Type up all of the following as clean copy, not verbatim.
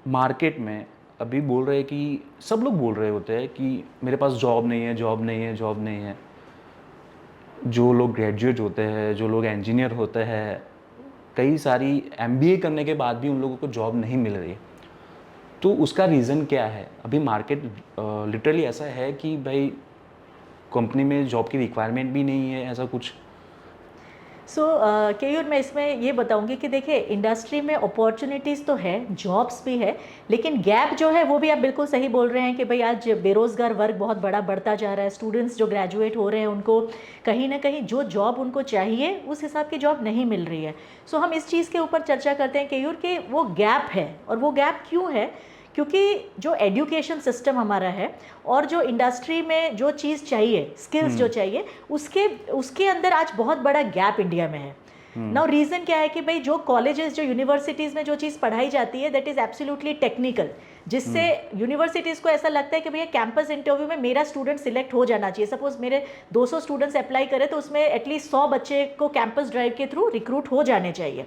Market में अभी बोल रहे हैं कि सब लोग बोल रहे होते हैं कि मेरे पास जॉब नहीं है, जॉब नहीं है, जॉब नहीं है। जो लोग ग्रेजुएट होते हैं, जो लोग इंजीनियर होते हैं, कई सारी एमबीए करने के बाद भी उन लोगों को जॉब नहीं मिल रही है। तो उसका रीज़न क्या है? अभी मार्केट लिटरली ऐसा है कि भाई कंपनी में जॉब की रिक्वायरमेंट भी नहीं है, ऐसा कुछ। केयूर मैं इसमें ये बताऊंगी कि देखिए इंडस्ट्री में अपॉर्चुनिटीज़ तो है, जॉब्स भी है, लेकिन गैप जो है वो भी आप बिल्कुल सही बोल रहे हैं कि भाई आज बेरोज़गार वर्ग बहुत बड़ा बढ़ता जा रहा है। स्टूडेंट्स जो ग्रेजुएट हो रहे हैं उनको कहीं ना कहीं जो जॉब उनको चाहिए उस हिसाब की जॉब नहीं मिल रही है। हम इस चीज़ के ऊपर चर्चा करते हैं केयूर कि वो गैप है, और वो गैप क्यों है? क्योंकि जो एजुकेशन सिस्टम हमारा है और जो इंडस्ट्री में जो चीज़ चाहिए, स्किल्स जो चाहिए, उसके उसके अंदर आज बहुत बड़ा गैप इंडिया में है। नाउ रीज़न क्या है कि भाई जो कॉलेजेस, जो यूनिवर्सिटीज़ में जो चीज़ पढ़ाई जाती है दैट इज़ एब्सोल्युटली टेक्निकल, जिससे यूनिवर्सिटीज़ को ऐसा लगता है कि भैया कैंपस इंटरव्यू में मेरा स्टूडेंट सिलेक्ट हो जाना चाहिए। सपोज मेरे 200 स्टूडेंट्स अप्लाई करें तो उसमें एटलीस्ट 100 बच्चे को कैंपस ड्राइव के थ्रू रिक्रूट हो जाने चाहिए।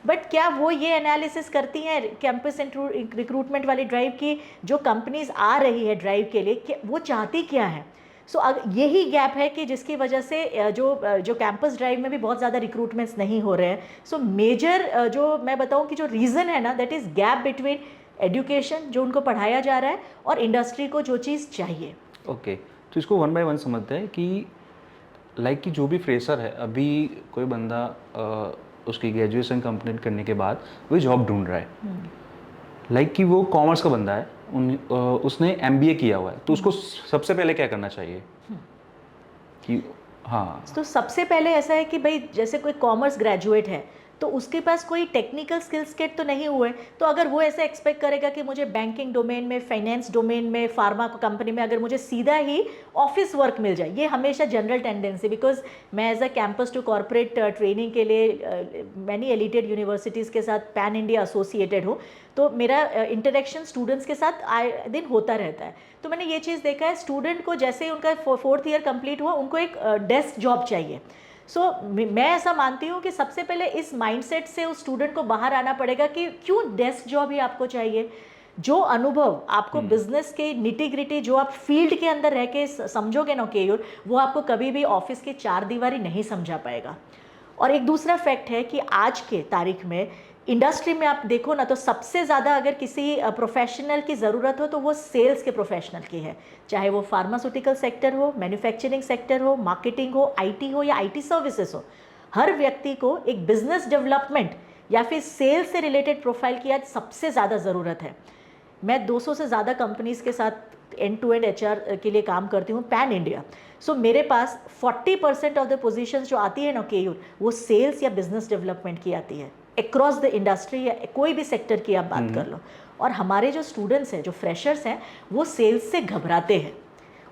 बट क्या वो ये एनालिसिस करती हैं कैंपस रिक्रूटमेंट वाली ड्राइव की, जो कंपनीज आ रही है ड्राइव के लिए वो चाहती क्या है? यही गैप है कि जिसकी वजह से जो कैंपस ड्राइव में भी बहुत ज़्यादा रिक्रूटमेंट्स नहीं हो रहे हैं। मेजर जो मैं बताऊं कि जो रीज़न है ना, that is gap between education जो उनको पढ़ाया जा रहा है और इंडस्ट्री को जो चीज़ चाहिए। ओके, तो इसको वन बाय वन समझते हैं कि लाइक कि जो भी फ्रेशर है, अभी कोई बंदा उसकी ग्रेजुएशन कंप्लीट करने के बाद वही जॉब ढूंढ रहा है। लाइक कि वो कॉमर्स का बंदा है, उसने एमबीए किया हुआ है, तो उसको सबसे पहले क्या करना चाहिए कि हाँ। तो सबसे पहले ऐसा है कि भाई जैसे कोई कॉमर्स ग्रेजुएट है तो उसके पास कोई टेक्निकल स्किल्स सेट तो नहीं हुए, तो अगर वो ऐसे एक्सपेक्ट करेगा कि मुझे बैंकिंग डोमेन में, फाइनेंस डोमेन में, फार्मा कंपनी में अगर मुझे सीधा ही ऑफिस वर्क मिल जाए, ये हमेशा जनरल टेंडेंसी, बिकॉज मैं as a campus to corporate training के लिए मैनी एलिटेड यूनिवर्सिटीज़ के साथ पैन इंडिया एसोसिएटेड हूँ, तो मेरा इंटरेक्शन स्टूडेंट्स के साथ आए दिन होता रहता है। तो मैंने ये चीज़ देखा है, स्टूडेंट को जैसे ही उनका 4th ईयर कंप्लीट हुआ उनको एक डेस्क जॉब चाहिए। मैं ऐसा मानती हूँ कि सबसे पहले इस माइंडसेट से उस स्टूडेंट को बाहर आना पड़ेगा कि क्यों डेस्क जॉब ही आपको चाहिए। जो अनुभव आपको बिजनेस के निटी ग्रिटी जो आप फील्ड के अंदर रह के समझोगे ना केयूर, वो आपको कभी भी ऑफिस के 4 दीवारी नहीं समझा पाएगा। और एक दूसरा फैक्ट है कि आज के तारीख में इंडस्ट्री में आप देखो ना, तो सबसे ज़्यादा अगर किसी प्रोफेशनल की ज़रूरत हो तो वो सेल्स के प्रोफेशनल की है, चाहे वो फार्मास्यूटिकल सेक्टर हो, मैन्युफैक्चरिंग सेक्टर हो, मार्केटिंग हो, आईटी हो या आईटी सर्विसेज हो। हर व्यक्ति को एक बिजनेस डेवलपमेंट या फिर सेल्स से रिलेटेड प्रोफाइल की आज सबसे ज़्यादा ज़रूरत है। मैं 200 से ज़्यादा कंपनीज़ के साथ एंड टू एंड एचआर के लिए काम करती हूँ पैन इंडिया। मेरे पास 40% ऑफ द पोजीशंस जो आती है ना केयूर, वो सेल्स या बिजनेस डेवलपमेंट की आती है अक्रॉस द इंडस्ट्री या कोई भी सेक्टर की आप बात कर लो। और हमारे जो स्टूडेंट्स हैं, जो फ्रेशर्स हैं, वो सेल्स से घबराते हैं।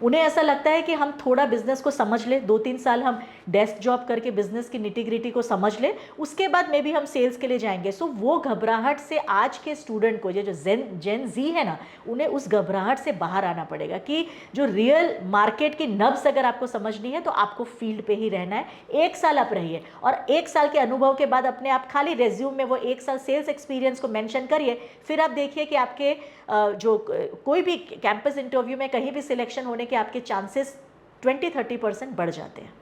उन्हें ऐसा लगता है कि हम थोड़ा बिजनेस को समझ ले, 2-3 साल हम डेस्क जॉब करके बिजनेस की निटी ग्रिटी को समझ ले, उसके बाद में भी हम सेल्स के लिए जाएंगे। वो घबराहट से आज के स्टूडेंट को, जो जेन जी है ना, उन्हें उस घबराहट से बाहर आना पड़ेगा कि जो रियल मार्केट की नब्ज अगर आपको समझनी है तो आपको फील्ड पे ही रहना है। 1 साल आप रहिए और 1 साल के अनुभव के बाद अपने आप खाली रेज्यूम में वो 1 साल सेल्स एक्सपीरियंस को मेंशन करिए, फिर आप देखिए कि आपके जो कोई भी कैंपस इंटरव्यू में कहीं भी सिलेक्शन होने के आपके चांसेस 20-30% बढ़ जाते हैं।